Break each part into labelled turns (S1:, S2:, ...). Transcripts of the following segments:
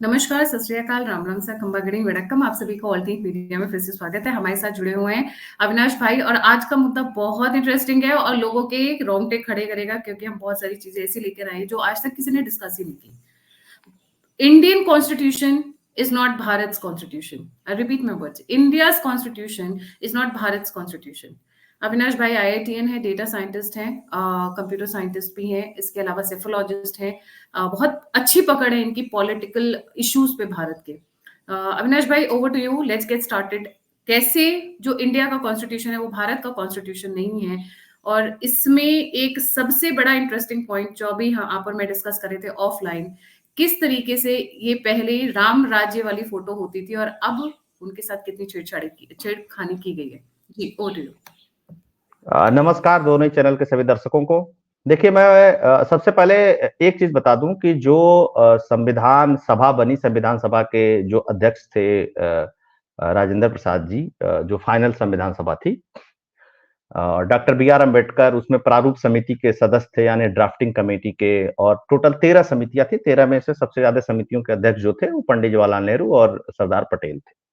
S1: नमस्कार, सत श्री अकाल, राम राम सा, खंबागड़ी वड़क्कम। आप सभी को ऑल टी मीडिया में फिर से स्वागत है। हमारे साथ जुड़े हुए हैं अविनाश भाई और आज का मुद्दा बहुत इंटरेस्टिंग है और लोगों के रोंगटे खड़े करेगा क्योंकि हम बहुत सारी चीजें ऐसी लेकर आए हैं जो आज तक किसी ने डिस्कस ही नहीं की। Indian constitution is not Bharat's constitution. I repeat my words. India's constitution is not Bharat's constitution. Avinash भाई आईआईटीएन है, डेटा साइंटिस्ट हैं, कंप्यूटर साइंटिस्ट भी हैं, इसके अलावा सेफोलॉजिस्ट हैं। बहुत अच्छी पकड़ है इनकी पॉलिटिकल इश्यूज पे भारत के। अविनाश भाई, over to you, let's get started. कैसे जो इंडिया का कॉन्स्टिट्यूशन है वो भारत का कॉन्स्टिट्यूशन नहीं है, और इसमें एक सबसे बड़ा इंटरेस्टिंग पॉइंट जो अभी आप और मैं डिस्कस कर रहे थे ऑफलाइन, किस तरीके से ये पहले राम राज्य वाली फोटो होती थी और अब उनके साथ कितनी छेड़खानी की गई है। जी, ओवर टू यू।
S2: नमस्कार दोनों ही चैनल के सभी दर्शकों को। देखिए, मैं सबसे पहले एक चीज बता दूं कि जो संविधान सभा बनी, संविधान सभा के जो अध्यक्ष थे राजेंद्र प्रसाद जी, जो फाइनल संविधान सभा थी, डॉक्टर बी आर अम्बेडकर उसमें प्रारूप समिति के सदस्य थे, यानी ड्राफ्टिंग कमेटी के। और टोटल 13 समितियां थी। 13 में से सबसे ज्यादा समितियों के अध्यक्ष जो थे वो पंडित जवाहरलाल नेहरू और सरदार पटेल थे।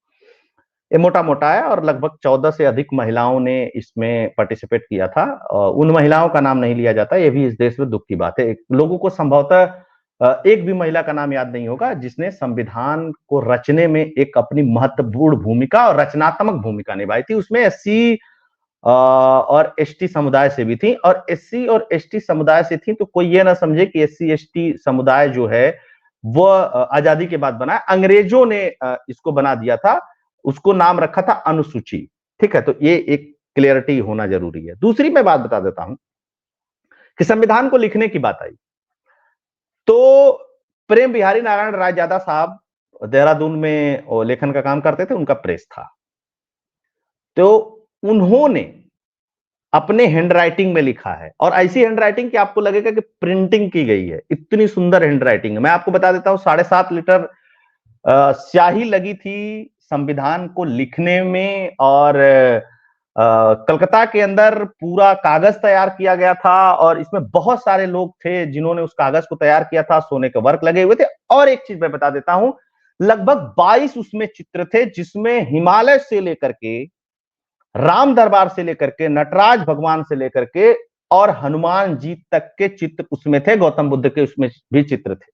S2: ये मोटा मोटा है, और लगभग 14 से अधिक महिलाओं ने इसमें पार्टिसिपेट किया था। उन महिलाओं का नाम नहीं लिया जाता, ये भी इस देश में दुख की बात है। लोगों को संभवतः एक भी महिला का नाम याद नहीं होगा जिसने संविधान को रचने में एक अपनी महत्वपूर्ण भूमिका और रचनात्मक भूमिका निभाई थी। उसमें एससी और एसटी समुदाय से भी थी, और एससी और एसटी समुदाय से थी तो कोई ये ना समझे कि एससी एसटी समुदाय जो है वो आजादी के बाद बना। अंग्रेजों ने इसको बना दिया था, उसको नाम रखा था अनुसूची। ठीक है, तो ये एक क्लियरिटी होना जरूरी है। दूसरी मैं बात बता देता हूं कि संविधान को लिखने की बात आई तो प्रेम बिहारी नारायण रायजादा साहब देहरादून में लेखन का काम करते थे, उनका प्रेस था। तो उन्होंने अपने हैंडराइटिंग में लिखा है, और ऐसी हैंडराइटिंग कि आपको लगेगा कि प्रिंटिंग की गई है। इतनी सुंदर हैंडराइटिंग है। मैं आपको बता देता हूं, 7.5 लीटर स्याही लगी थी संविधान को लिखने में, और कलकत्ता के अंदर पूरा कागज तैयार किया गया था, और इसमें बहुत सारे लोग थे जिन्होंने उस कागज को तैयार किया था। सोने के वर्क लगे हुए थे। और एक चीज मैं बता देता हूं, लगभग 22 उसमें चित्र थे, जिसमें हिमालय से लेकर के, राम दरबार से लेकर के, नटराज भगवान से लेकर के और हनुमान जी तक के चित्र उसमें थे। गौतम बुद्ध के उसमें भी चित्र थे।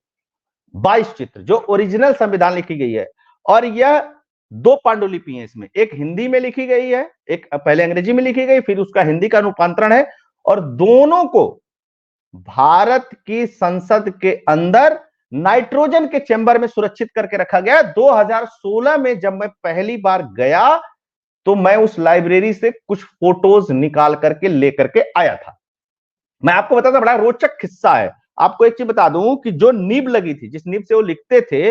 S2: 22 चित्र जो ओरिजिनल संविधान लिखी गई है। और यह 2 पांडुलिपि हैं इसमें, एक हिंदी में लिखी गई है, एक पहले अंग्रेजी में लिखी गई, फिर उसका हिंदी का रूपांतरण है। और दोनों को भारत की संसद के अंदर नाइट्रोजन के चैम्बर में सुरक्षित करके रखा गया। 2016 में जब मैं पहली बार गया तो मैं उस लाइब्रेरी से कुछ फोटोज निकाल करके लेकर के आया था। मैं आपको बताता, बड़ा रोचक किस्सा है। आपको एक चीज बता दूं कि जो नीब लगी थी, जिस नीब से वो लिखते थे,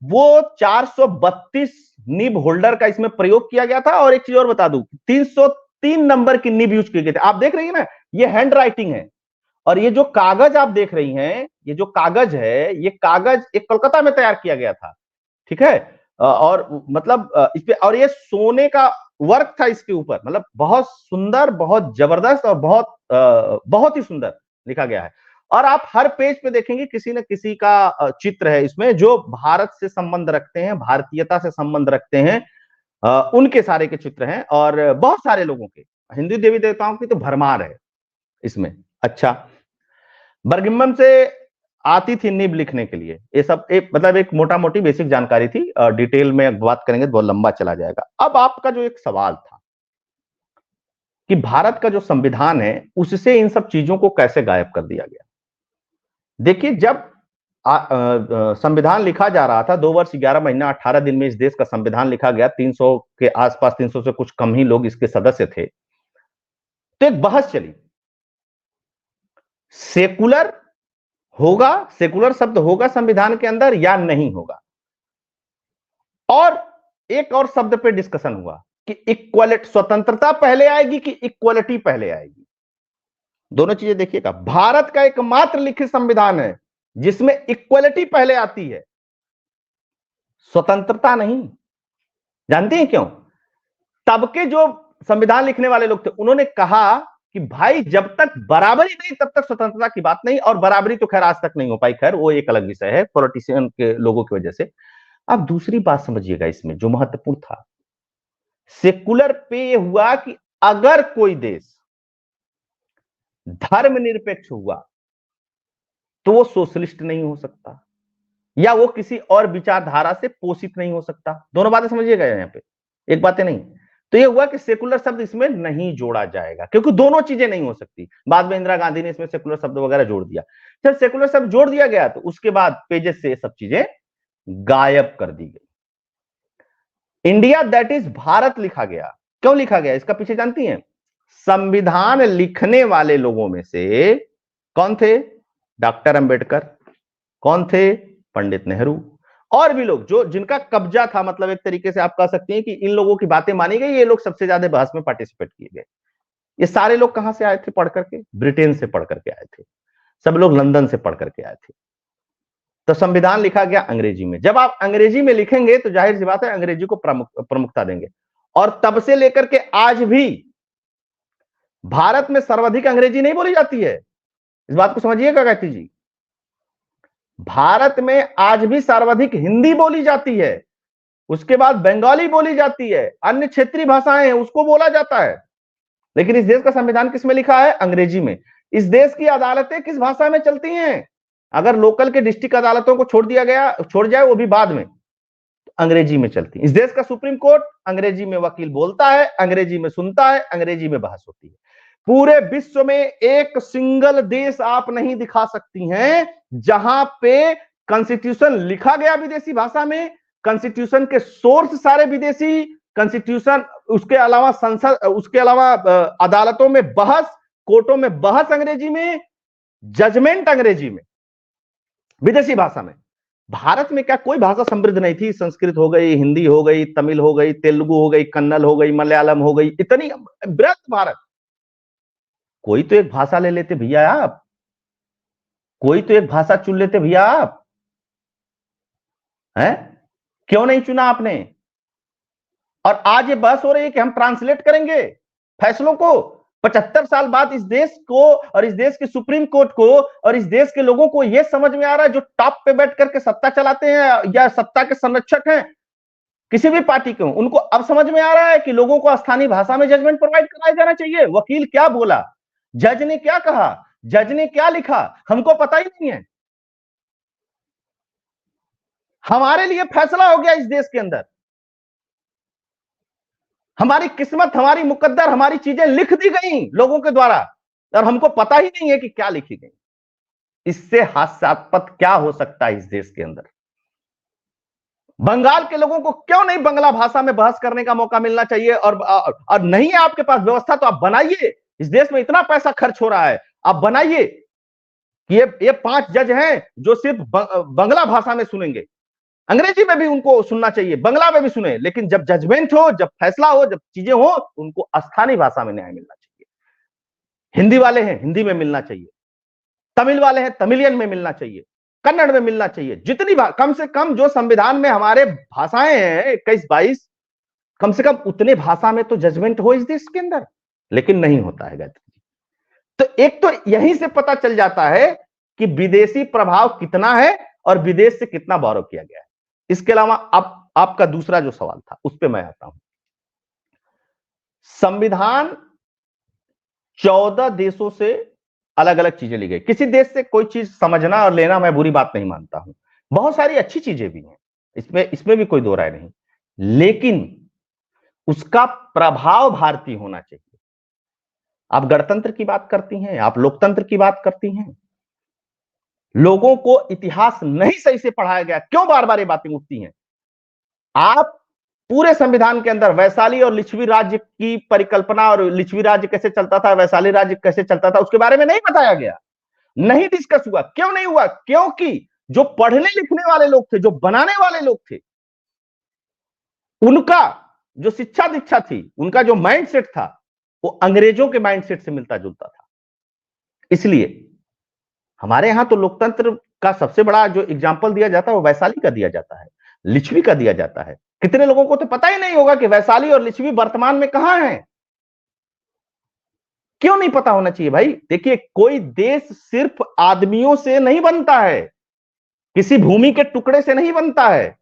S2: वो 432 नीब होल्डर का इसमें प्रयोग किया गया था। और एक चीज और बता दूं, 303 नंबर की नीब यूज की गई थी। आप देख रही है ना, ये हैंड राइटिंग है। और ये जो कागज आप देख रही हैं, ये जो कागज है, ये कागज एक कोलकाता में तैयार किया गया था। ठीक है, और मतलब इस पे, और ये सोने का वर्क था इसके ऊपर। मतलब बहुत सुंदर, बहुत जबरदस्त, और बहुत ही सुंदर लिखा गया है। और आप हर पेज पे देखेंगे किसी न किसी का चित्र है इसमें जो भारत से संबंध रखते हैं, भारतीयता से संबंध रखते हैं। उनके सारे के चित्र हैं, और बहुत सारे लोगों के, हिंदू देवी देवताओं की तो भरमार है इसमें। अच्छा, बर्गिमन से आती थी नीब लिखने के लिए। ये सब एक मतलब एक मोटा मोटी बेसिक जानकारी थी। डिटेल में बात करेंगे तो बहुत लंबा चला जाएगा। अब आपका जो एक सवाल था कि भारत का जो संविधान है उससे इन सब चीजों को कैसे गायब कर दिया गया। देखिए, जब संविधान लिखा जा रहा था, 2 वर्ष 11 महीना 18 दिन में इस देश का संविधान लिखा गया। 300 के आसपास, 300 से कुछ कम ही लोग इसके सदस्य थे। तो एक बहस चली, सेकुलर होगा, सेकुलर शब्द होगा संविधान के अंदर या नहीं होगा। और एक और शब्द पे डिस्कशन हुआ कि इक्वलिटी, स्वतंत्रता पहले आएगी कि इक्वलिटी पहले आएगी। दोनों चीजें देखिएगा, भारत का एकमात्र लिखित संविधान है जिसमें इक्वलिटी पहले आती है, स्वतंत्रता नहीं। जानते हैं क्यों? तब के जो संविधान लिखने वाले लोग थे, उन्होंने कहा कि कि भाई जब तक बराबरी नहीं तब तक स्वतंत्रता की बात नहीं, और बराबरी तो खैर आज तक नहीं हो पाई, खैर वो एक अलग विषय है पॉलिटिशियन के लोगों की वजह से। अब दूसरी बात समझिएगा इसमें जो महत्वपूर्ण था, सेकुलर पे ये हुआ कि अगर कोई देश धर्मनिरपेक्ष हुआ तो वो सोशलिस्ट नहीं हो सकता, या वो किसी और विचारधारा से पोषित नहीं हो सकता। दोनों बातें समझिएगा यहाँ पे, एक बातें नहीं। तो ये हुआ कि सेकुलर शब्द इसमें नहीं जोड़ा जाएगा, क्योंकि दोनों चीजें नहीं हो सकती। बाद में इंदिरा गांधी ने इसमें सेकुलर शब्द वगैरह जोड़ दिया। जब सेकुलर शब्द जोड़ दिया गया तो उसके बाद पेजेस से ये सब चीजें गायब कर दी गई। इंडिया दैट इज भारत लिखा गया। क्यों लिखा गया इसका पीछे जानती हैं? संविधान लिखने वाले लोगों में से कौन थे? डॉक्टर अंबेडकर। कौन थे? पंडित नेहरू। और भी लोग जो जिनका कब्जा था, मतलब एक तरीके से आप कह सकते हैं कि इन लोगों की बातें मानी गई, ये लोग सबसे ज्यादा बहस में पार्टिसिपेट किए गए। ये सारे लोग कहां से आए थे पढ़ करके? ब्रिटेन से पढ़ करके आए थे, सब लोग लंदन से पढ़ करके आए थे। तो संविधान लिखा गया अंग्रेजी में। जब आप अंग्रेजी में लिखेंगे तो जाहिर सी बात है अंग्रेजी को प्रमुखता देंगे। और तब से लेकर के आज भी भारत में सर्वाधिक अंग्रेजी नहीं बोली जाती है, इस बात को समझिएगा गायत्री जी। भारत में आज भी सर्वाधिक हिंदी बोली जाती है, उसके बाद बंगाली बोली जाती है, अन्य क्षेत्रीय भाषाएं हैं उसको बोला जाता है। लेकिन इस देश का संविधान किस में लिखा है? अंग्रेजी में। इस देश की अदालतें किस भाषा में चलती हैं? अगर लोकल के डिस्ट्रिक्ट अदालतों को छोड़ जाए वो भी बाद में, तो अंग्रेजी में चलती है। इस देश का सुप्रीम कोर्ट अंग्रेजी में वकील बोलता है, अंग्रेजी में सुनता है, अंग्रेजी में बहस होती है। पूरे विश्व में एक सिंगल देश आप नहीं दिखा सकती हैं जहां पे कॉन्स्टिट्यूशन लिखा गया विदेशी भाषा में, कॉन्स्टिट्यूशन के सोर्स सारे विदेशी, कॉन्स्टिट्यूशन उसके अलावा संसद, उसके अलावा अदालतों में बहस, कोर्टों में बहस अंग्रेजी में, जजमेंट अंग्रेजी में, विदेशी भाषा में। भारत में क्या कोई भाषा समृद्ध नहीं थी? संस्कृत हो गई, हिंदी हो गई, तमिल हो गई, तेलुगु हो गई, कन्नड़ हो गई, मलयालम हो गई, इतनी बृहद भारत। कोई तो एक भाषा ले लेते भैया आप, कोई तो एक भाषा चुन लेते भैया आप, हैं? क्यों नहीं चुना आपने? और आज ये बहस हो रही है कि हम ट्रांसलेट करेंगे फैसलों को। 75 साल बाद इस देश को और इस देश के सुप्रीम कोर्ट को और इस देश के लोगों को यह समझ में आ रहा है, जो टॉप पे बैठ करके सत्ता चलाते हैं या सत्ता के संरक्षक हैं किसी भी पार्टी के, उनको अब समझ में आ रहा है कि लोगों को स्थानीय भाषा में जजमेंट प्रोवाइड कराया जाना चाहिए। वकील क्या बोला, जज ने क्या कहा, जज ने क्या लिखा, हमको पता ही नहीं है। हमारे लिए फैसला हो गया इस देश के अंदर, हमारी किस्मत, हमारी मुकद्दर, हमारी चीजें लिख दी गई लोगों के द्वारा, और हमको पता ही नहीं है कि क्या लिखी गई। इससे हास्यास्पद क्या हो सकता है इस देश के अंदर? बंगाल के लोगों को क्यों नहीं बांग्ला भाषा में बहस करने का मौका मिलना चाहिए? और नहीं है आपके पास व्यवस्था तो आप बनाइए। इस देश में इतना पैसा खर्च हो रहा है, आप बनाइए कि ये 5 जज हैं जो सिर्फ बांग्ला भाषा में सुनेंगे। अंग्रेजी में भी उनको सुनना चाहिए, बांग्ला में भी सुने, लेकिन जब जजमेंट हो, जब फैसला हो, जब चीजें हो, उनको स्थानीय भाषा में न्याय मिलना चाहिए। हिंदी वाले हैं हिंदी में मिलना चाहिए, तमिल वाले हैं तमिलियन में मिलना चाहिए, कन्नड़ में मिलना चाहिए। जितनी कम से कम जो संविधान में हमारे भाषाएं हैं 21-22, कम से कम उतने भाषा में तो जजमेंट हो इस देश के अंदर, लेकिन नहीं होता है गायत्री जी। तो एक तो यहीं से पता चल जाता है कि विदेशी प्रभाव कितना है और विदेश से कितना बोरो किया गया है। इसके अलावा अब आपका दूसरा जो सवाल था उस पर मैं आता हूं। संविधान 14 देशों से अलग अलग चीजें ली गई। किसी देश से कोई चीज समझना और लेना मैं बुरी बात नहीं मानता हूं, बहुत सारी अच्छी चीजें भी हैं, इसमें भी कोई दो राय नहीं, लेकिन उसका प्रभाव भारतीय होना चाहिए। आप गणतंत्र की बात करती हैं, आप लोकतंत्र की बात करती हैं, लोगों को इतिहास नहीं सही से पढ़ाया गया, क्यों बार बार ये बातें उठती हैं? आप पूरे संविधान के अंदर वैशाली और लिच्छवी राज्य की परिकल्पना और लिच्छवी राज्य कैसे चलता था, वैशाली राज्य कैसे चलता था, उसके बारे में नहीं बताया गया, नहीं डिस्कस हुआ। क्यों नहीं हुआ? क्योंकि जो पढ़ने लिखने वाले लोग थे, जो बनाने वाले लोग थे, उनका जो शिक्षा दीक्षा थी, उनका जो माइंडसेट था, वो अंग्रेजों के माइंडसेट से मिलता जुलता था। इसलिए हमारे यहां तो लोकतंत्र का सबसे बड़ा जो एग्जाम्पल दिया जाता है वो वैशाली का दिया जाता है, लिच्छवी का दिया जाता है। कितने लोगों को तो पता ही नहीं होगा कि वैशाली और लिच्छवी वर्तमान में कहां है। क्यों नहीं पता होना चाहिए भाई? देखिए, कोई देश सिर्फ आदमियों से नहीं बनता है, किसी भूमि के टुकड़े से नहीं बनता है।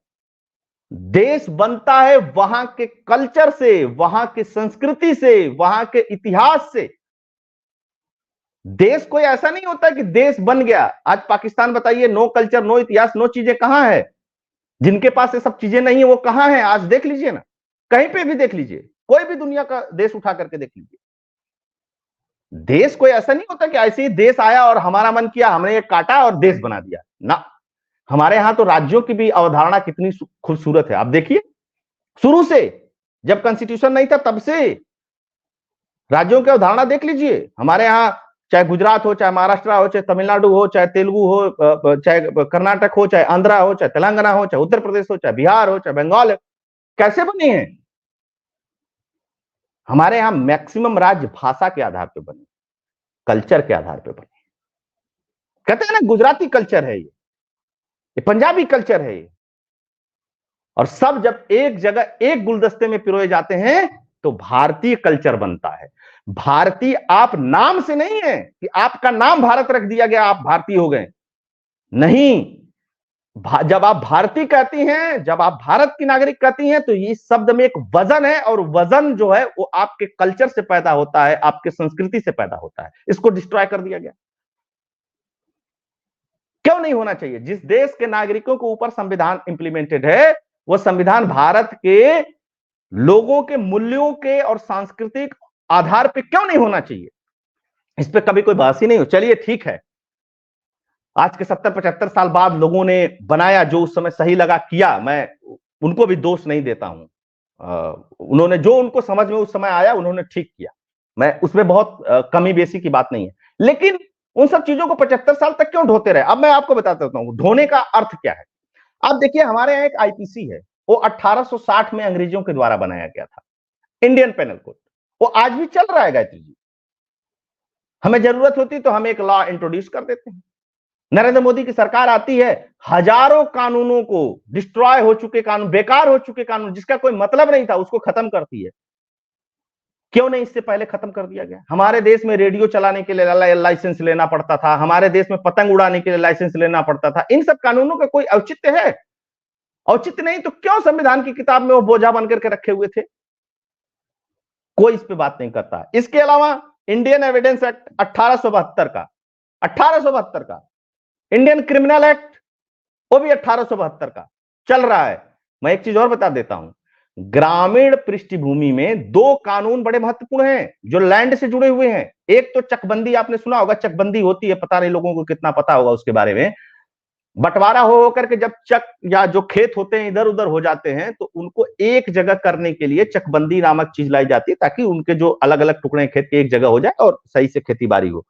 S2: देश बनता है वहां के कल्चर से, वहां की संस्कृति से, वहां के इतिहास से। देश कोई ऐसा नहीं होता कि देश बन गया। आज पाकिस्तान बताइए, नो कल्चर, नो इतिहास, नो चीजें कहां है? जिनके पास ये सब चीजें नहीं है वो कहां है? आज देख लीजिए ना, कहीं पे भी देख लीजिए, कोई भी दुनिया का देश उठा करके देख लीजिए। देश कोई ऐसा नहीं होता कि ऐसे ही देश आया और हमारा मन किया, हमने ये काटा और देश बना दिया ना। हमारे यहां तो राज्यों की भी अवधारणा कितनी खूबसूरत है। आप देखिए, शुरू से, जब कॉन्स्टिट्यूशन नहीं था तब से राज्यों की अवधारणा देख लीजिए। हमारे यहाँ चाहे गुजरात हो, चाहे महाराष्ट्र हो, चाहे तमिलनाडु हो, चाहे तेलुगु हो, चाहे कर्नाटक हो, चाहे आंध्रा हो, चाहे तेलंगाना हो, चाहे उत्तर प्रदेश हो, चाहे बिहार हो, चाहे बंगाल हो, कैसे बने हैं? हमारे यहाँ मैक्सिमम राज्य भाषा के आधार पर बने, कल्चर के आधार पर बने। कहते हैं ना, गुजराती कल्चर है ये पंजाबी कल्चर है ये, और सब जब एक जगह एक गुलदस्ते में पिरोए जाते हैं तो भारतीय कल्चर बनता है। भारतीय आप नाम से नहीं है कि आपका नाम भारत रख दिया गया, आप भारतीय हो गए, नहीं। जब आप भारतीय कहती हैं, जब आप भारत की नागरिक कहती हैं, तो इस शब्द में एक वजन है, और वजन जो है वो आपके कल्चर से पैदा होता है, आपके संस्कृति से पैदा होता है। इसको डिस्ट्रॉय कर दिया गया। क्यों नहीं होना चाहिए? जिस देश के नागरिकों के ऊपर संविधान इंप्लीमेंटेड है, वो संविधान भारत के लोगों के मूल्यों के और सांस्कृतिक आधार पे क्यों नहीं होना चाहिए? इस पे कभी कोई बहस ही नहीं हो। चलिए ठीक है, आज के 70-75 साल बाद लोगों ने बनाया, जो उस समय सही लगा किया, मैं उनको भी दोष नहीं देता हूं। उन्होंने जो उनको समझ में उस समय आया उन्होंने ठीक किया, मैं उसमें बहुत कमी बेसी की बात नहीं है। लेकिन उन सब चीजों को 75 साल तक क्यों ढोते रहे? अब मैं आपको बताता हूं ढोने का अर्थ क्या है। आप देखिए, हमारे यहाँ एक आईपीसी है, वो 1860 में अंग्रेजों के द्वारा बनाया गया था, इंडियन पेनल कोड। वो आज भी चल रहा है गायत्री जी। हमें जरूरत होती तो हम एक लॉ इंट्रोड्यूस कर देते हैं। नरेंद्र मोदी की सरकार आती है, हजारों कानूनों को, डिस्ट्रॉय हो चुके कानून, बेकार हो चुके कानून, जिसका कोई मतलब नहीं था, उसको खत्म करती है। क्यों नहीं इससे पहले खत्म कर दिया गया? हमारे देश में रेडियो चलाने के लिए लाइसेंस लेना पड़ता था, हमारे देश में पतंग उड़ाने के लिए लाइसेंस लेना पड़ता था। इन सब कानूनों का कोई औचित्य है? औचित्य नहीं तो क्यों संविधान की किताब में वो बोझा बनकर के रखे हुए थे? कोई इस पे बात नहीं करता। इसके अलावा इंडियन एविडेंस एक्ट 1872 का, 1872 का इंडियन क्रिमिनल एक्ट, वो भी 1872 का चल रहा है। मैं एक चीज और बता देता हूं, ग्रामीण पृष्ठभूमि में दो कानून बड़े महत्वपूर्ण हैं जो लैंड से जुड़े हुए हैं। एक तो चकबंदी, आपने सुना होगा, चकबंदी होती है, पता नहीं लोगों को कितना पता होगा उसके बारे में। बंटवारा हो करके जब चक या जो खेत होते हैं इधर उधर हो जाते हैं, तो उनको एक जगह करने के लिए चकबंदी नामक चीज लाई जाती है, ताकि उनके जो अलग अलग टुकड़े खेत के एक जगह हो जाए और सही से खेती बाड़ी हो।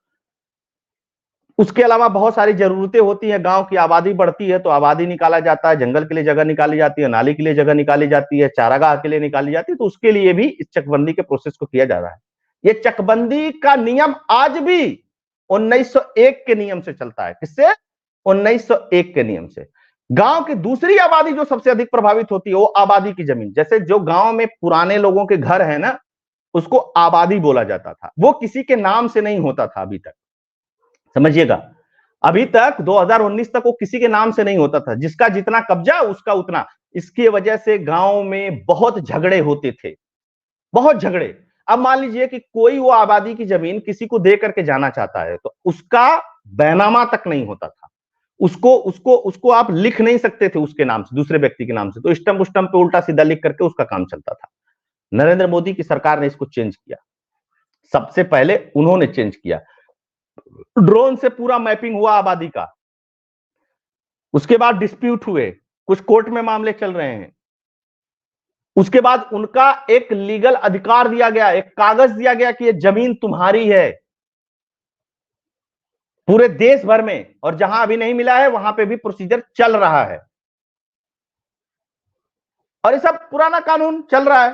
S2: उसके अलावा बहुत सारी जरूरतें होती हैं, गांव की आबादी बढ़ती है तो आबादी निकाला जाता है, जंगल के लिए जगह निकाली जाती है, नाली के लिए जगह निकाली जाती है, चारागाह के लिए निकाली जाती है, तो उसके लिए भी इस चकबंदी के प्रोसेस को किया जा रहा है। ये चकबंदी का नियम आज भी 1901 के नियम से चलता है। किससे? 1901 के नियम से। गांव की दूसरी आबादी जो सबसे अधिक प्रभावित होती है वो आबादी की जमीन। जैसे जो गांव में पुराने लोगों के घर है ना, उसको आबादी बोला जाता था, वो किसी के नाम से नहीं होता था अभी तक, समझिएगा। अभी तक 2019 तक वो किसी के नाम से नहीं होता था, जिसका जितना कब्जा उसका उतना। इसकी वजह से गांव में बहुत झगड़े होते थे, बहुत झगड़े। अब मान लीजिए कि कोई वो आबादी की जमीन किसी को दे करके जाना चाहता है, तो उसका बैनामा तक नहीं होता था, उसको उसको उसको आप लिख नहीं सकते थे उसके नाम से, दूसरे व्यक्ति के नाम से, तो स्टंप उस्टंप पे उल्टा सीधा लिख करके उसका काम चलता था। नरेंद्र मोदी की सरकार ने इसको चेंज किया, सबसे पहले उन्होंने चेंज किया। ड्रोन से पूरा मैपिंग हुआ आबादी का, उसके बाद डिस्प्यूट हुए, कुछ कोर्ट में मामले चल रहे हैं, उसके बाद उनका एक लीगल अधिकार दिया गया, एक कागज दिया गया कि ये जमीन तुम्हारी है पूरे देश भर में, और जहां अभी नहीं मिला है वहां पे भी प्रोसीजर चल रहा है। और ये सब पुराना कानून चल रहा है।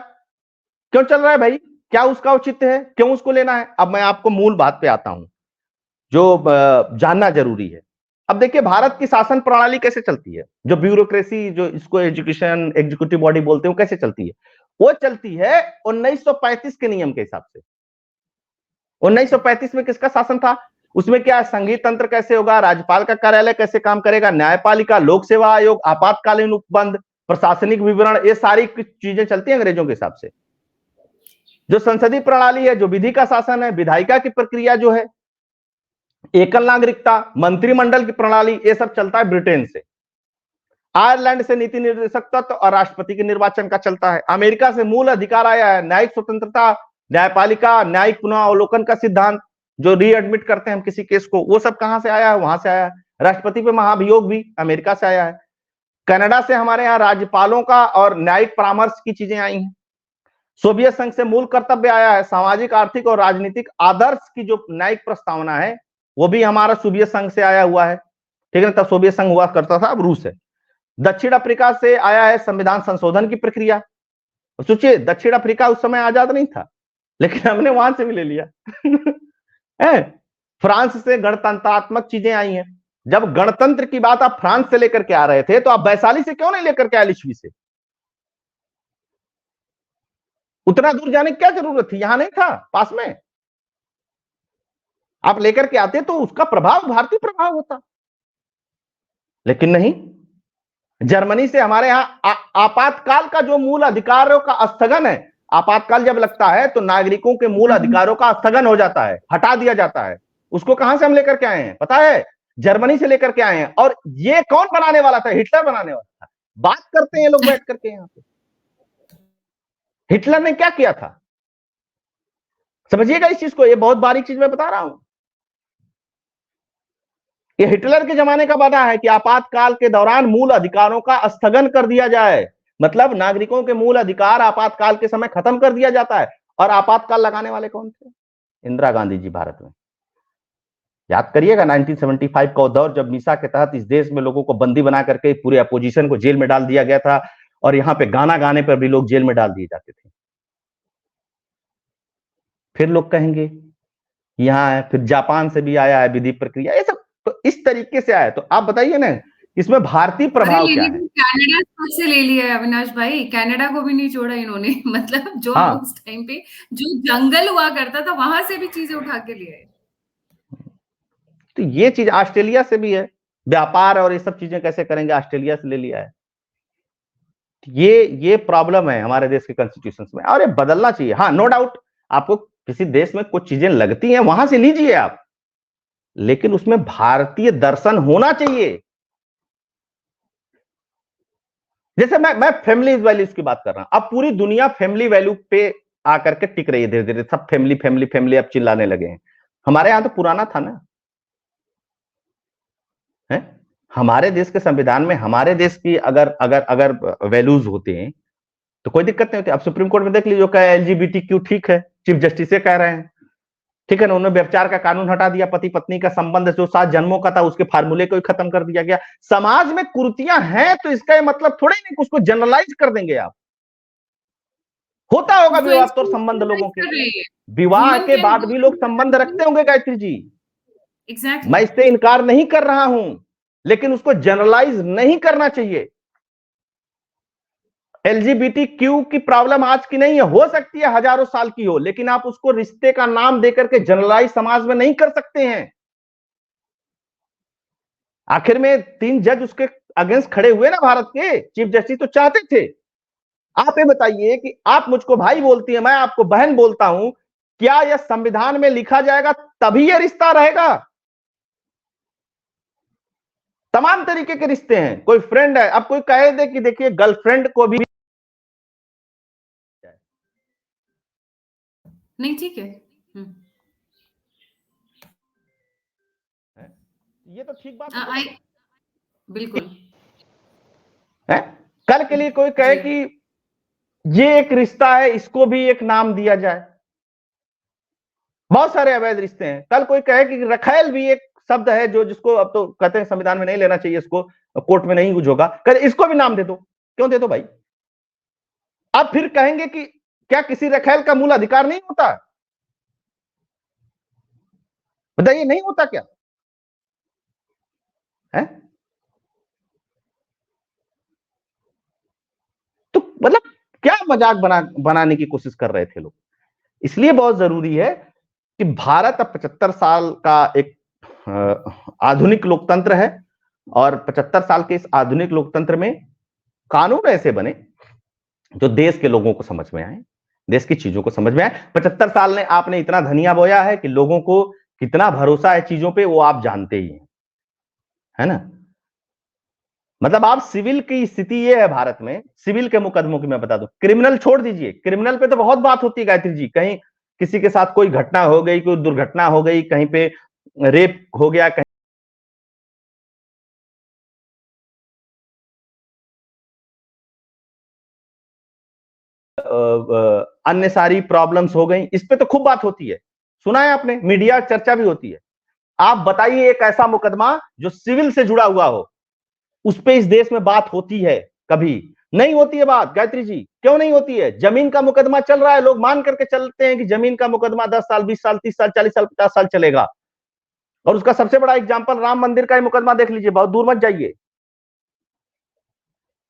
S2: क्यों चल रहा है भाई? क्या उसका औचित्य है? क्यों उसको लेना है? अब मैं आपको मूल बात पे आता हूं जो जानना जरूरी है। अब देखिए, भारत की शासन प्रणाली कैसे चलती है, जो ब्यूरोक्रेसी, जो इसको एजुकेशन एग्जीक्यूटिव बॉडी बोलते हैं, वो कैसे चलती है? वो चलती है 1935 के नियम के हिसाब से। 1935 में किसका शासन था? उसमें क्या संघीय तंत्र कैसे होगा, राज्यपाल का कार्यालय कैसे काम करेगा, न्यायपालिका, लोक सेवा आयोग, आपातकालीन उपबंध, प्रशासनिक विवरण, ये सारी चीजें चलती हैं अंग्रेजों के हिसाब से। जो संसदीय प्रणाली है, जो विधि का शासन है, विधायिका की प्रक्रिया जो है, एकल नागरिकता, मंत्रिमंडल की प्रणाली, ये सब चलता है ब्रिटेन से। आयरलैंड से नीति निर्देशक तत्व और राष्ट्रपति के निर्वाचन का चलता है। अमेरिका से मूल अधिकार आया है, न्यायिक स्वतंत्रता, न्यायपालिका, न्यायिक पुनः अवलोकन का सिद्धांत, जो रीएडमिट करते हैं हम किसी केस को, वो सब कहां से आया है? वहां से आया है। राष्ट्रपति पे महाभियोग भी अमेरिका से आया है। कनाडा से हमारे यहाँ राज्यपालों का और न्यायिक परामर्श की चीजें आई हैं। सोवियत संघ से मूल कर्तव्य आया है, सामाजिक, आर्थिक और राजनीतिक आदर्श की जो न्यायिक प्रस्तावना है वो भी हमारा सोवियत संघ से आया हुआ है। ठीक है, तब सोवियत संघ हुआ करता था, अब रूस है। दक्षिण अफ्रीका से आया है संविधान संशोधन की प्रक्रिया। सोचिए, दक्षिण अफ्रीका उस समय आजाद नहीं था, लेकिन हमने वहां से भी ले लिया। फ्रांस से गणतंत्रात्मक चीजें आई हैं। जब गणतंत्र की बात आप फ्रांस से लेकर के आ रहे थे, तो आप वैशाली से क्यों नहीं लेकर के आए, लिच्छवी से? उतना दूर जाने की क्या जरूरत थी? यहां नहीं था, पास में आप लेकर के आते तो उसका प्रभाव भारतीय प्रभाव होता, लेकिन नहीं। जर्मनी से हमारे यहां आपातकाल का जो मूल अधिकारों का स्थगन है, आपातकाल जब लगता है तो नागरिकों के मूल अधिकारों का स्थगन हो जाता है, हटा दिया जाता है। उसको कहां से हम लेकर के आए हैं पता है? जर्मनी से लेकर के आए हैं। और ये कौन बनाने वाला था? हिटलर बनाने वाला था। बात करते हैं लोग बैठ करके यहां पे, हिटलर ने क्या किया था, समझिएगा इस चीज को, ये बहुत बारीक चीज मैं बता रहा हूं। ये हिटलर के जमाने का वादा है कि आपातकाल के दौरान मूल अधिकारों का स्थगन कर दिया जाए, मतलब नागरिकों के मूल अधिकार आपातकाल के समय खत्म कर दिया जाता है। और आपातकाल लगाने वाले कौन थे? इंदिरा गांधी जी भारत में। याद करिएगा 1975 का दौर, जब मीसा के तहत इस देश में लोगों को बंदी बना करके पूरे अपोजिशन को जेल में डाल दिया गया था, और यहां पे गाना गाने पर भी लोग जेल में डाल दिए जाते थे। फिर लोग कहेंगे यहां है, फिर जापान से भी आया है विधि प्रक्रिया, ये सब तो इस तरीके से आया। तो आप बताइए ना, इसमें भारतीय प्रभाव क्या है?
S1: कनाडा से ले लिया है अविनाश भाई, कनाडा को भी नहीं छोड़ा इन्होंने। मतलब जो
S2: हाँ,
S1: उस टाइम पे जो जंगल हुआ करता था, वहां से भी चीजें उठा के लिए आए।
S2: तो ये चीज ऑस्ट्रेलिया से भी है, व्यापार और ये सब चीजें कैसे करेंगे, ऑस्ट्रेलिया से ले लिया है। ये प्रॉब्लम है हमारे देश के कॉन्स्टिट्यूशन में, और ये बदलना चाहिए। हाँ, नो डाउट, आपको किसी देश में कुछ चीजें लगती हैं, वहां से लीजिए आप, लेकिन उसमें भारतीय दर्शन होना चाहिए। जैसे मैं फैमिली वैल्यूज की बात कर रहा हूं। अब पूरी दुनिया फैमिली वैल्यू पे आकर के टिक रही है, धीरे धीरे सब फैमिली फैमिली फैमिली अब चिल्लाने लगे हैं। हमारे यहां तो पुराना था ना, है? हमारे देश के संविधान में हमारे देश की अगर अगर अगर वैल्यूज होते हैं तो कोई दिक्कत नहीं होती। अब सुप्रीम कोर्ट में देख लीजिए, कहा LGBTQ ठीक है, चीफ जस्टिस से कह रहे हैं, ठीक है ना। उन्होंने व्यभिचार का कानून हटा दिया, पति पत्नी का संबंध जो 7 जन्मों का था उसके फार्मूले को ही खत्म कर दिया गया। समाज में कुर्तियां हैं तो इसका मतलब थोड़े नहीं कि उसको जनरलाइज कर देंगे आप। होता होगा विवाह तो संबंध लोगों के, विवाह के बाद भी लोग संबंध रखते होंगे गायत्री जी।
S1: एग्जैक्टली,
S2: मैं इससे इनकार नहीं कर रहा हूं, लेकिन उसको जनरलाइज नहीं करना चाहिए। LGBTQ की प्रॉब्लम आज की नहीं है, हो सकती है हजारों साल की हो, लेकिन आप उसको रिश्ते का नाम देकर के जनरलाइज समाज में नहीं कर सकते हैं। आखिर में 3 जज उसके अगेंस्ट खड़े हुए ना, भारत के चीफ जस्टिस तो चाहते थे। आप ये बताइए कि आप मुझको भाई बोलती है, मैं आपको बहन बोलता हूं, क्या यह संविधान में लिखा जाएगा तभी यह रिश्ता रहेगा? तमाम तरीके के रिश्ते हैं, कोई फ्रेंड है, अब कोई कहे दे कि देखिए गर्लफ्रेंड को भी
S1: नहीं ठीक है।
S2: ये तो ठीक बात
S1: आई बिल्कुल
S2: है। कल के लिए कोई कहे कि ये एक रिश्ता है, इसको भी एक नाम दिया जाए। बहुत सारे अवैध रिश्ते हैं। कल कोई कहे कि रखेल भी एक शब्द है जो, जिसको अब तो कहते हैं संविधान में नहीं लेना चाहिए, इसको कोर्ट में नहीं यूज होगा, कहते इसको भी नाम दे दो। क्यों दे दो भाई? अब फिर कहेंगे कि क्या किसी रखेल का मूल अधिकार नहीं होता? बताइए, नहीं होता क्या है? तो मतलब क्या मजाक बनाने की कोशिश कर रहे थे लोग। इसलिए बहुत जरूरी है कि भारत अब 75 साल का एक आधुनिक लोकतंत्र है और 75 साल के इस आधुनिक लोकतंत्र में कानून ऐसे बने जो देश के लोगों को समझ में आए, देश की चीजों को समझ में आए। 75 साल ने आपने इतना धनिया बोया है कि लोगों को कितना भरोसा है चीजों पे वो आप जानते ही हैं, है ना। मतलब आप सिविल की स्थिति ये है भारत में, सिविल के मुकदमों की मैं बता दूं, क्रिमिनल छोड़ दीजिए, क्रिमिनल पे तो बहुत बात होती है गायत्री जी, कहीं किसी के साथ कोई घटना हो गई, कोई दुर्घटना हो गई, कहीं पे रेप हो गया, कहीं अन्य सारी प्रॉब्लम्स हो गई, इस पे तो खूब बात होती है, सुना है आपने, मीडिया चर्चा भी होती है। आप बताइए एक ऐसा मुकदमा जो सिविल से जुड़ा हुआ हो, उस पे इस देश में बात होती है? कभी नहीं होती है बात गायत्री जी, क्यों नहीं होती है? जमीन का मुकदमा चल रहा है, लोग मान करके चलते हैं कि जमीन का मुकदमा 10 साल 20 साल 30 साल 40 साल 50 साल चलेगा, और उसका सबसे बड़ा एग्जाम्पल राम मंदिर का ही मुकदमा देख लीजिए, बहुत दूर मत जाइए।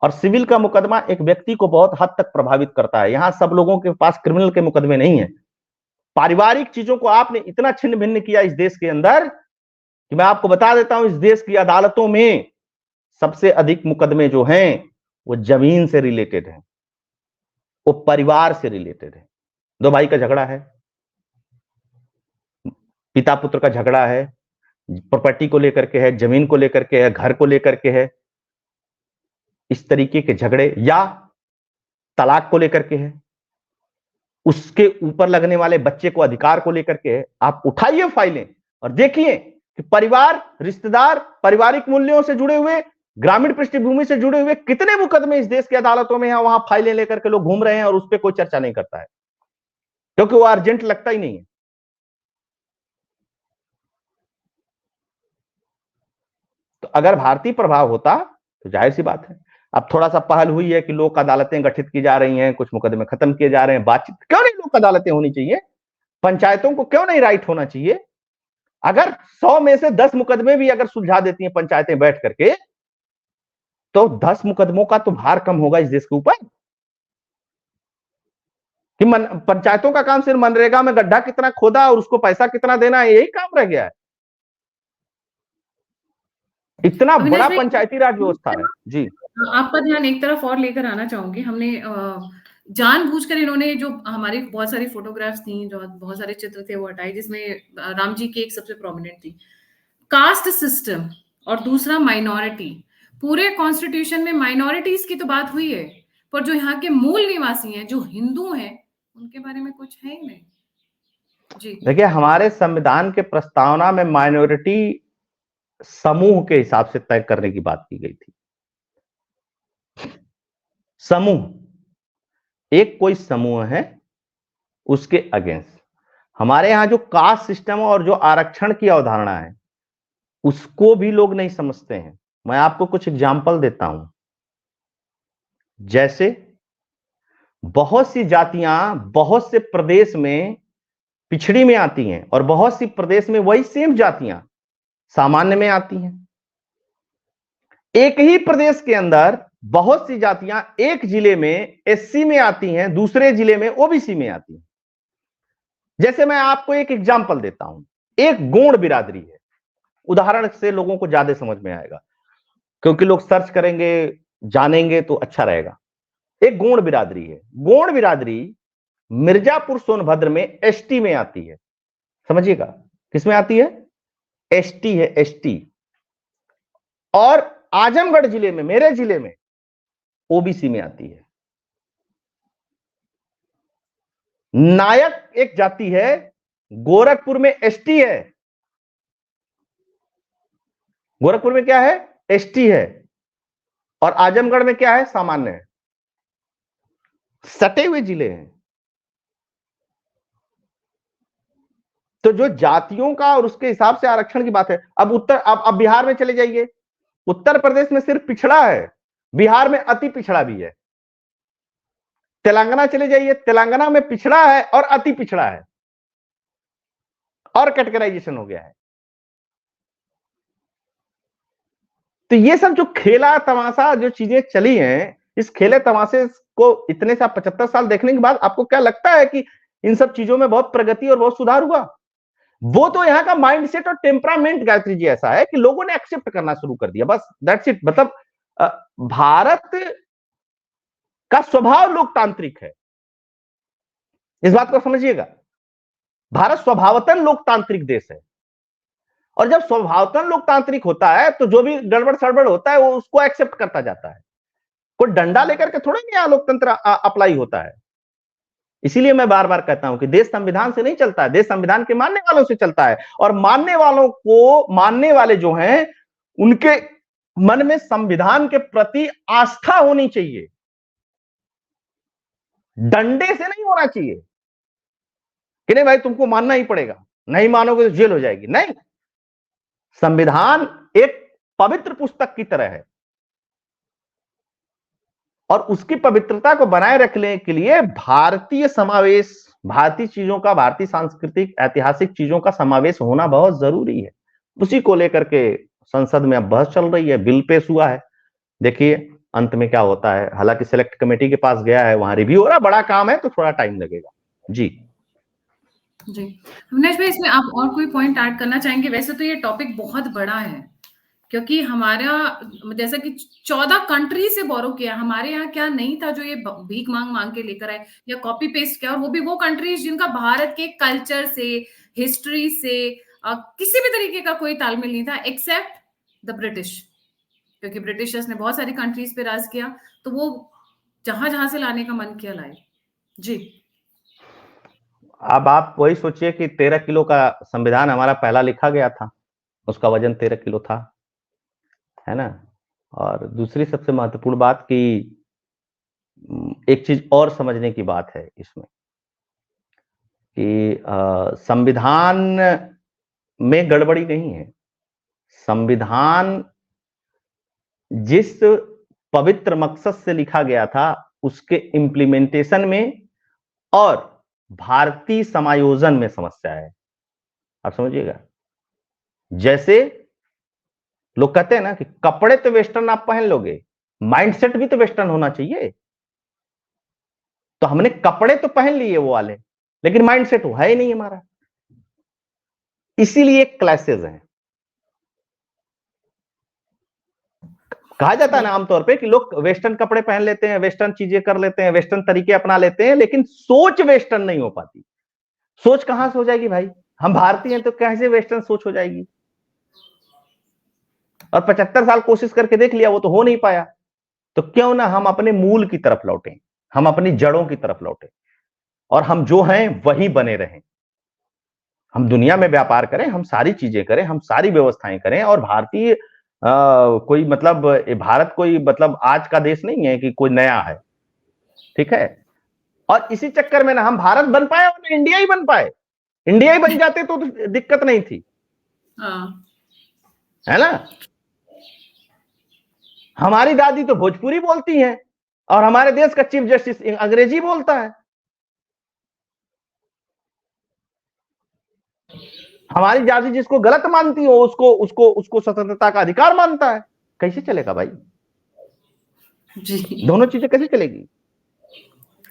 S2: और सिविल का मुकदमा एक व्यक्ति को बहुत हद तक प्रभावित करता है, यहां सब लोगों के पास क्रिमिनल के मुकदमे नहीं है। पारिवारिक चीजों को आपने इतना छिन्न भिन्न किया इस देश के अंदर कि मैं आपको बता देता हूं, इस देश की अदालतों में सबसे अधिक मुकदमे जो हैं वो जमीन से रिलेटेड हैं, वो परिवार से रिलेटेड है। दो भाई का झगड़ा है, पिता पुत्र का झगड़ा है, प्रॉपर्टी को लेकर के है, जमीन को लेकर के है, घर को लेकर के है, इस तरीके के झगड़े, या तलाक को लेकर के है, उसके ऊपर लगने वाले बच्चे को अधिकार को लेकर के है। आप उठाइए फाइलें और देखिए कि परिवार, रिश्तेदार, पारिवारिक मूल्यों से जुड़े हुए, ग्रामीण पृष्ठभूमि से जुड़े हुए कितने मुकदमे इस देश की अदालतों में हैं, वहां फाइलें लेकर के लोग घूम रहे हैं और उस पर कोई चर्चा नहीं करता है, क्योंकि वो अर्जेंट लगता ही नहीं है। तो अगर भारतीय प्रभाव होता तो जाहिर सी बात है, अब थोड़ा सा पहल हुई है कि लोक अदालतें गठित की जा रही हैं, कुछ मुकदमे खत्म किए जा रहे हैं, बातचीत क्यों नहीं लोक अदालतें होनी चाहिए, पंचायतों को क्यों नहीं राइट होना चाहिए? अगर 100 में से 10 मुकदमे भी अगर सुलझा देती हैं पंचायतें बैठ करके, तो 10 मुकदमों का तो भार कम होगा इस देश के ऊपर। कि पंचायतों का काम सिर्फ मनरेगा में गड्ढा कितना खोदा और उसको पैसा कितना देना है, यही काम रह गया है। इतना बड़ा पंचायती राज व्यवस्था है जी।
S1: आपका ध्यान एक तरफ और लेकर आना चाहूंगी। हमने जानबूझकर इन्होंने जो हमारी बहुत सारी फोटोग्राफ्स थी, जो बहुत सारे चित्र थे वो हटाए, जिसमें राम जी की एक सबसे प्रोमिनेंट थी। कास्ट सिस्टम और दूसरा माइनॉरिटी, पूरे कॉन्स्टिट्यूशन में माइनॉरिटीज की तो बात हुई है, पर जो यहाँ के मूल निवासी हैं, जो हिंदू हैं, उनके बारे में कुछ है ही नहीं जी।
S2: देखिए, हमारे संविधान के प्रस्तावना में माइनॉरिटी समूह के हिसाब से तय करने की बात की गई थी। समूह, एक कोई समूह है उसके अगेंस्ट। हमारे यहां जो कास्ट सिस्टम और जो आरक्षण की अवधारणा है उसको भी लोग नहीं समझते हैं। मैं आपको कुछ एग्जाम्पल देता हूं। जैसे बहुत सी जातियां बहुत से प्रदेश में पिछड़ी में आती हैं और बहुत सी प्रदेश में वही सेम जातियां सामान्य में आती हैं। एक ही प्रदेश के अंदर बहुत सी जातियां एक जिले में एससी में आती हैं, दूसरे जिले में ओबीसी में आती हैं। जैसे मैं आपको एक एग्जाम्पल देता हूं, एक गोंड बिरादरी है, उदाहरण से लोगों को ज्यादा समझ में आएगा, क्योंकि लोग सर्च करेंगे जानेंगे तो अच्छा रहेगा। एक गोंड बिरादरी है, गोंड बिरादरी मिर्जापुर सोनभद्र में एसटी में आती है। समझिएगा, किसमें आती है? एसटी है, एसटी। और आजमगढ़ जिले में, मेरे जिले में, ओबीसी में आती है। नायक एक जाति है, गोरखपुर में एसटी है। गोरखपुर में क्या है? एसटी है। और आजमगढ़ में क्या है? सामान्य है। सटे हुए जिले हैं। तो जो जातियों का और उसके हिसाब से आरक्षण की बात है। अब बिहार में चले जाइए, उत्तर प्रदेश में सिर्फ पिछड़ा है, बिहार में अति पिछड़ा भी है। तेलंगाना चले जाइए, तेलंगाना में पिछड़ा है और अति पिछड़ा है, और कैटेगराइजेशन हो गया है। तो ये सब जो खेला तमाशा जो चीजें चली हैं, इस खेले तमाशे को इतने सा 75 साल देखने के बाद आपको क्या लगता है कि इन सब चीजों में बहुत प्रगति और बहुत सुधार हुआ? वो तो यहाँ का माइंडसेट और टेम्परामेंट गायत्री जी ऐसा है कि लोगों ने एक्सेप्ट करना शुरू कर दिया, बस दैट्स इट। मतलब भारत का स्वभाव लोकतांत्रिक है, इस बात को समझिएगा। भारत स्वभावतः लोकतांत्रिक देश है, और जब स्वभावतः लोकतांत्रिक होता है तो जो भी गड़बड़ सड़बड़ होता है वो उसको एक्सेप्ट करता जाता है। कोई डंडा लेकर के थोड़ा नहीं लोकतंत्र अप्लाई होता है। इसीलिए मैं बार बार कहता हूं कि देश संविधान से नहीं चलता है, देश संविधान के मानने वालों से चलता है। और मानने वालों को, मानने वाले जो हैं, उनके मन में संविधान के प्रति आस्था होनी चाहिए, डंडे से नहीं होना चाहिए कि नहीं भाई तुमको मानना ही पड़ेगा, नहीं मानोगे तो जेल हो जाएगी। नहीं, संविधान एक पवित्र पुस्तक की तरह है, और उसकी पवित्रता को बनाए रखने के लिए भारतीय समावेश, भारतीय चीजों का, भारतीय सांस्कृतिक ऐतिहासिक चीजों का समावेश होना बहुत जरूरी है। उसी को लेकर के संसद में अब बहस चल रही है, बिल पेश हुआ है, देखिए अंत में क्या होता है। हालांकि सिलेक्ट कमेटी के पास गया है, वहां रिव्यू हो रहा, बड़ा काम है तो थोड़ा टाइम लगेगा। जी
S1: जी अविनाश भाई, इसमें आप और कोई पॉइंट ऐड करना चाहेंगे? वैसे तो ये टॉपिक बहुत बड़ा है, क्योंकि हमारा जैसा कि 14 कंट्री से बोरो किया, हमारे यहाँ क्या नहीं था जो ये भीख मांग मांग के लेकर आए या कॉपी पेस्ट किया, और वो भी वो कंट्रीज जिनका भारत के कल्चर से, हिस्ट्री से किसी भी तरीके का कोई तालमेल नहीं था, एक्सेप्ट द ब्रिटिश, क्योंकि ब्रिटिशर्स ने बहुत सारी कंट्रीज पे राज किया, तो वो जहां जहां से लाने का मन किया लाए। जी,
S2: अब आप वही सोचिए कि 13 किलो का संविधान हमारा पहला लिखा गया था, उसका वजन 13 किलो था, है ना। और दूसरी सबसे महत्वपूर्ण बात कि एक चीज और समझने की बात है इसमें कि संविधान में गड़बड़ी नहीं है। संविधान जिस पवित्र मकसद से लिखा गया था उसके इम्प्लीमेंटेशन में और भारतीय समायोजन में समस्या है, आप समझिएगा। जैसे लोग कहते हैं ना कि कपड़े तो वेस्टर्न आप पहन लोगे, माइंडसेट भी तो वेस्टर्न होना चाहिए। तो हमने कपड़े तो पहन लिए वो वाले, लेकिन माइंडसेट वो है ही नहीं हमारा, इसीलिए क्लैशेज हैं। कहा जाता है ना आमतौर पे कि लोग वेस्टर्न कपड़े पहन लेते हैं, वेस्टर्न चीजें कर लेते हैं, वेस्टर्न तरीके अपना लेते हैं, लेकिन सोच वेस्टर्न नहीं हो पाती। सोच कहां से हो जाएगी भाई, हम भारतीय हैं तो कैसे वेस्टर्न सोच हो जाएगी। और 75 साल कोशिश करके देख लिया, वो तो हो नहीं पाया। तो क्यों ना हम अपने मूल की तरफ लौटें, हम अपनी जड़ों की तरफ लौटें, और हम जो हैं वही बने रहें। हम दुनिया में व्यापार करें, हम सारी चीजें करें, हम सारी व्यवस्थाएं करें, और भारतीय कोई मतलब भारत कोई मतलब आज का देश नहीं है कि कोई नया है, ठीक है। और इसी चक्कर में ना हम भारत बन पाए और ना इंडिया ही बन पाए। इंडिया ही बन जाते तो दिक्कत नहीं थी, है ना। हमारी दादी तो भोजपुरी बोलती हैं और हमारे देश का चीफ जस्टिस अंग्रेजी बोलता है। हमारी दादी जिसको गलत मानती हो उसको उसको उसको स्वतंत्रता का अधिकार मानता है। कैसे चलेगा भाई
S1: जी,
S2: दोनों चीजें कैसे चलेगी।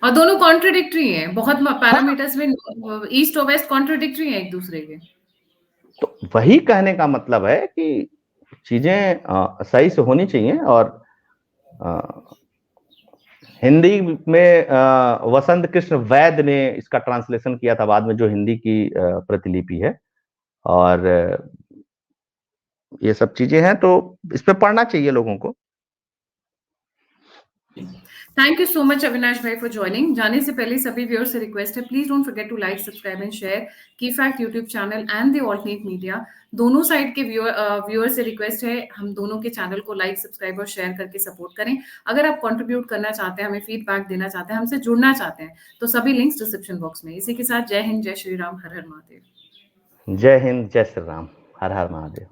S1: और दोनों कॉन्ट्रडिक्टरी हैं, बहुत पैरामीटर्स में ईस्ट और वेस्ट कॉन्ट्रडिक्टरी हैं एक दूसरे के।
S2: तो वही कहने का मतलब है कि चीजें सही से होनी चाहिए। और हिंदी में वसंत कृष्ण वैद्य ने इसका ट्रांसलेशन किया था बाद में, जो हिंदी की प्रतिलिपि है। और ये सब चीजें हैं तो इस पे पढ़ना चाहिए लोगों को।
S1: Thank you so much Avinash भाई फॉर ज्वाइनिंग। जाने से पहले सभी व्यूअर्स से रिक्वेस्ट है, please don't forget to like, subscribe and share की fact YouTube channel and the alternate media. दोनों साइड के व्यूअर से रिक्वेस्ट है, हम दोनों के चैनल को लाइक, सब्सक्राइब और शेयर करके सपोर्ट करें। अगर आप कंट्रीब्यूट करना चाहते हैं, हमें फीडबैक देना चाहते हैं, हमसे जुड़ना चाहते हैं, तो सभी लिंक्स डिस्क्रिप्शन बॉक्स में। इसी के साथ जय हिंद, जय श्री राम, हर हर महादेव।
S2: जय हिंद, जय श्री राम, हर हर महादेव।